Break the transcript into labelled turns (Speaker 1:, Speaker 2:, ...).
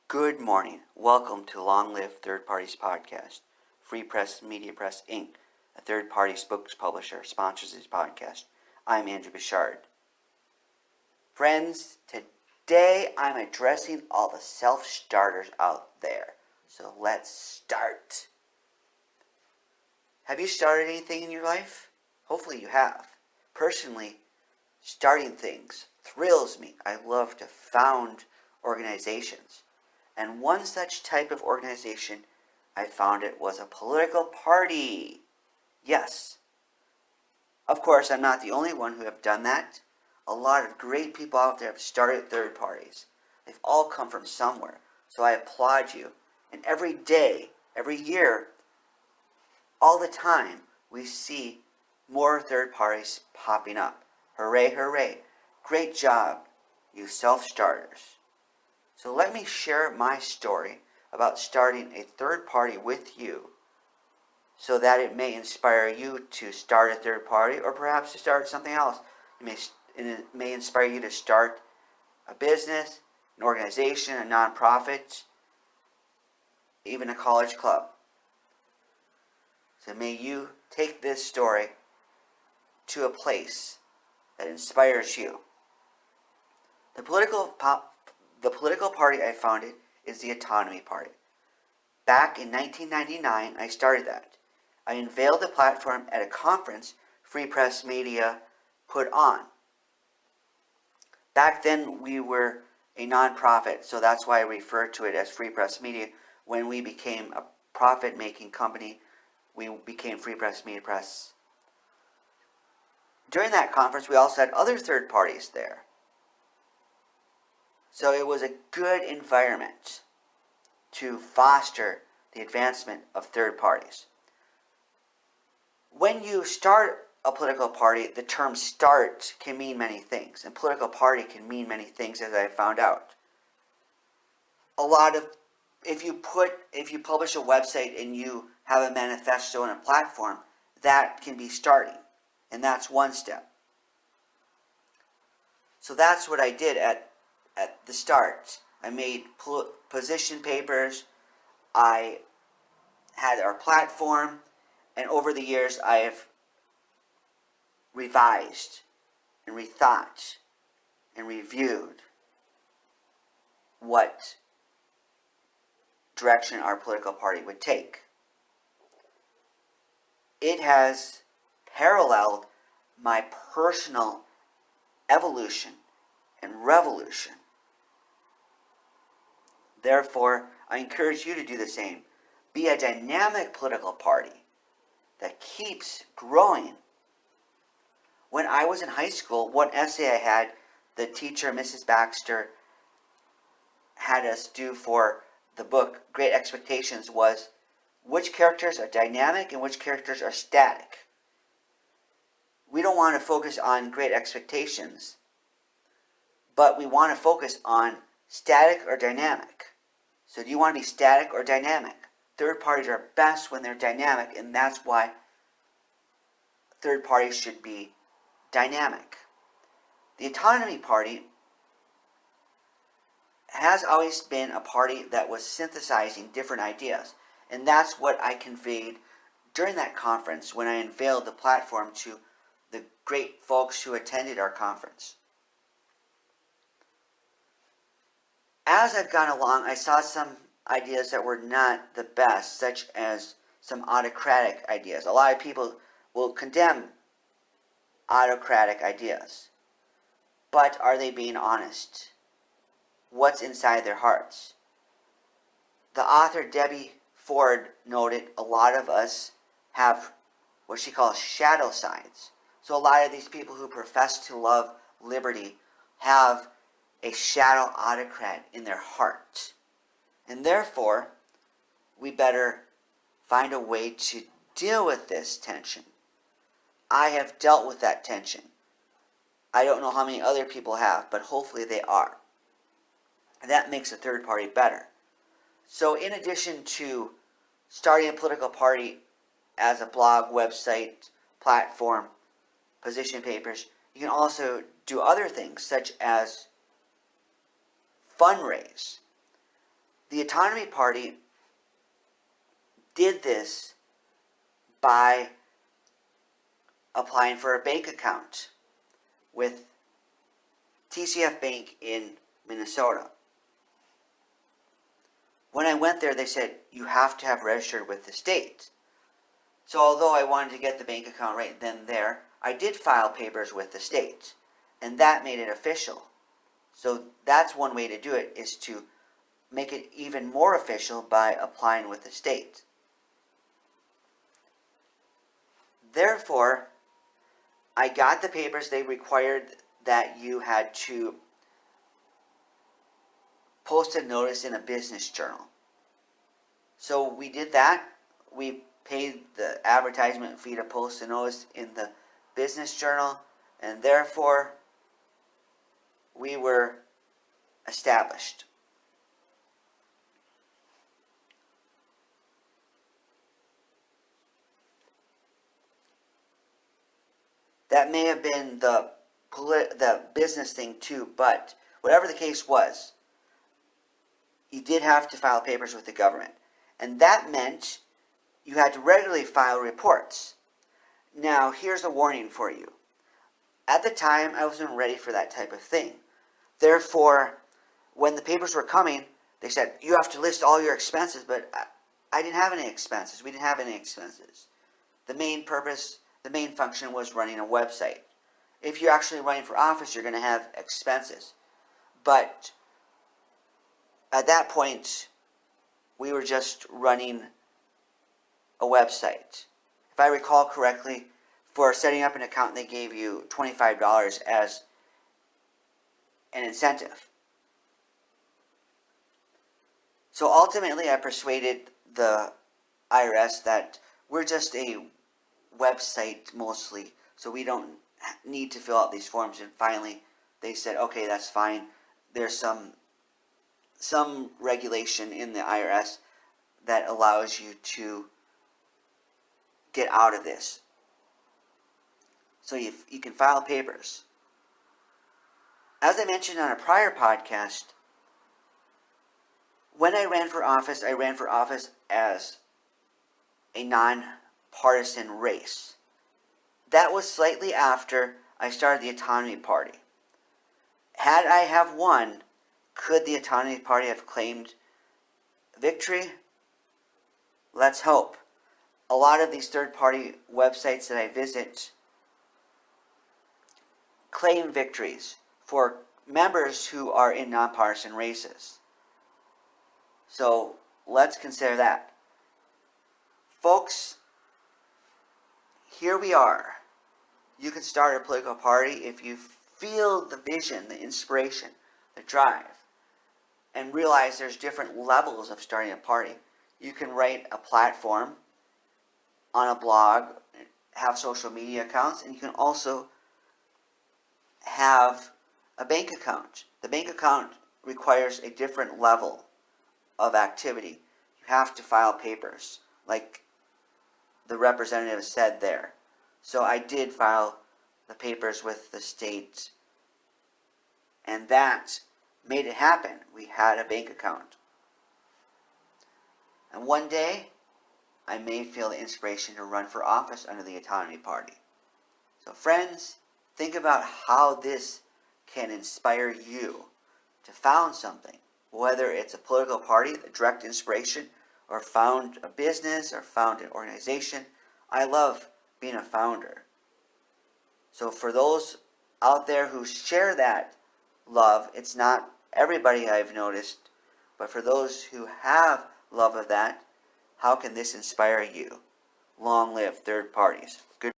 Speaker 1: Good morning. Welcome to Long Live Third Parties Podcast. Free Press Media Press, Inc., a third-party books publisher, sponsors this podcast. I'm Andrew Bouchard. Friends, today I'm addressing all the self-starters out there. So let's start. Have you started anything in your life? Hopefully you have. Personally, starting things thrills me. I love to found organizations. And one such type of organization I found it was a political party. Yes. Of course, I'm not the only one who have done that. A lot of great people out there have started third parties. They've all come from somewhere. So I applaud you. And every day, every year, all the time, we see more third parties popping up. Hooray, hooray. Great job, you self-starters. So let me share my story about starting a third party with you so that it may inspire you to start a third party or perhaps to start something else. It may inspire you to start a business, an organization, a nonprofit, even a college club. So may you take this story to a place that inspires you. The political party I founded is the Autonomy Party. Back in 1999, I started that. I unveiled the platform at a conference Free Press Media put on. Back then, we were a nonprofit, so that's why I refer to it as Free Press Media. When we became a profit-making company, we became Free Press Media Press. During that conference, we also had other third parties there. So it was a good environment to foster the advancement of third parties. When you start a political party, the term start can mean many things, and political party can mean many things, as I found out. If you publish a website and you have a manifesto and a platform, that can be starting, and that's one step. So that's what I did at the start. I made position papers, I had our platform, and over the years I have revised and rethought and reviewed what direction our political party would take. It has paralleled my personal evolution and revolution. Therefore, I encourage you to do the same. Be a dynamic political party that keeps growing. When I was in high school, one essay I had, the teacher, Mrs. Baxter, had us do for the book Great Expectations was which characters are dynamic and which characters are static. We don't want to focus on great expectations, but we want to focus on static or dynamic. So do you want to be static or dynamic? Third parties are best when they're dynamic, and that's why third parties should be dynamic. The Autonomy Party has always been a party that was synthesizing different ideas, and that's what I conveyed during that conference when I unveiled the platform to the great folks who attended our conference. As I've gone along, I saw some ideas that were not the best, such as some autocratic ideas. A lot of people will condemn autocratic ideas. But are they being honest? What's inside their hearts? The author Debbie Ford noted a lot of us have what she calls shadow sides. So a lot of these people who profess to love liberty have a shadow autocrat in their heart. And therefore, we better find a way to deal with this tension. I have dealt with that tension. I don't know how many other people have, but hopefully they are. And that makes a third party better. So in addition to starting a political party as a blog, website, platform, position papers, you can also do other things such as fundraise. The Autonomy Party did this by applying for a bank account with TCF Bank in Minnesota. When I went there, they said, you have to have registered with the state. So although I wanted to get the bank account right then and there, I did file papers with the state. And that made it official. So that's one way to do it, is to make it even more official by applying with the state. Therefore, I got the papers. They required that you had to post a notice in a business journal. So we did that. We paid the advertisement fee to post a notice in the business journal, and therefore we were established. That may have been the business thing too, but whatever the case was, you did have to file papers with the government. And that meant you had to regularly file reports. Now, here's a warning for you. At the time, I wasn't ready for that type of thing. Therefore, when the papers were coming, they said, you have to list all your expenses, but I didn't have any expenses. We didn't have any expenses. The main purpose, the main function was running a website. If you're actually running for office, you're going to have expenses. But at that point, we were just running a website. If I recall correctly, for setting up an account, they gave you $25 as an incentive. So ultimately, I persuaded the IRS that we're just a website mostly, so we don't need to fill out these forms. And finally, they said, okay, that's fine. There's some regulation in the IRS that allows you to get out of this. So you can file papers. As I mentioned on a prior podcast, when I ran for office as a non-partisan race. That was slightly after I started the Autonomy Party. Had I have won, could the Autonomy Party have claimed victory? Let's hope. A lot of these third-party websites that I visit claim victories for members who are in nonpartisan races. So let's consider that. Folks, here we are. You can start a political party if you feel the vision, the inspiration, the drive, and realize there's different levels of starting a party. You can write a platform on a blog, have social media accounts, and you can also have a bank account. The bank account requires a different level of activity. You have to file papers, like the representative said there. So I did file the papers with the state, and that made it happen. We had a bank account. And one day, I may feel the inspiration to run for office under the Autonomy Party. So friends, think about how this can inspire you to found something, whether it's a political party, the direct inspiration, or found a business, or found an organization. I love being a founder. So for those out there who share that love, it's not everybody I've noticed, but for those who have love of that, how can this inspire you? Long live third parties. Good.